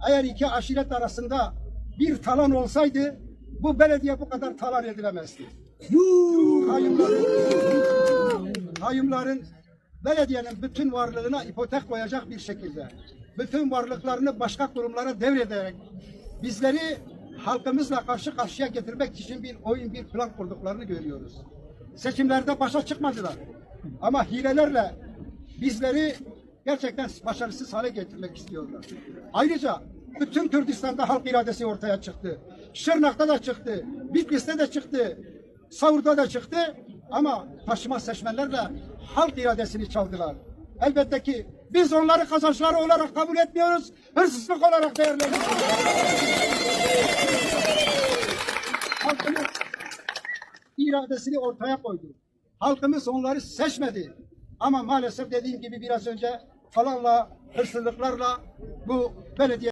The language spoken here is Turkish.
Eğer iki aşiret arasında bir talan olsaydı bu belediye bu kadar talan edilemezdi. Hayımların belediyenin bütün varlığına ipotek koyacak bir şekilde, bütün varlıklarını başka kurumlara devrederek bizleri halkımızla karşı karşıya getirmek için bir oyun, bir plan kurduklarını görüyoruz. Seçimlerde başa çıkmadılar. Ama hilelerle bizleri gerçekten başarısız hale getirmek istiyorlar. Ayrıca bütün Kürdistan'da halk iradesi ortaya çıktı. Şırnak'ta da çıktı, Bitlis'te de çıktı, Savur'da da çıktı. Ama taşıma seçmenlerle halk iradesini çaldılar. Elbette ki biz onları kazançları olarak kabul etmiyoruz, hırsızlık olarak değerlendiriyoruz. Halkımız iradesini ortaya koydu. Halkımız onları seçmedi. Ama maalesef dediğim gibi biraz önce falanla, hırsızlıklarla bu belediye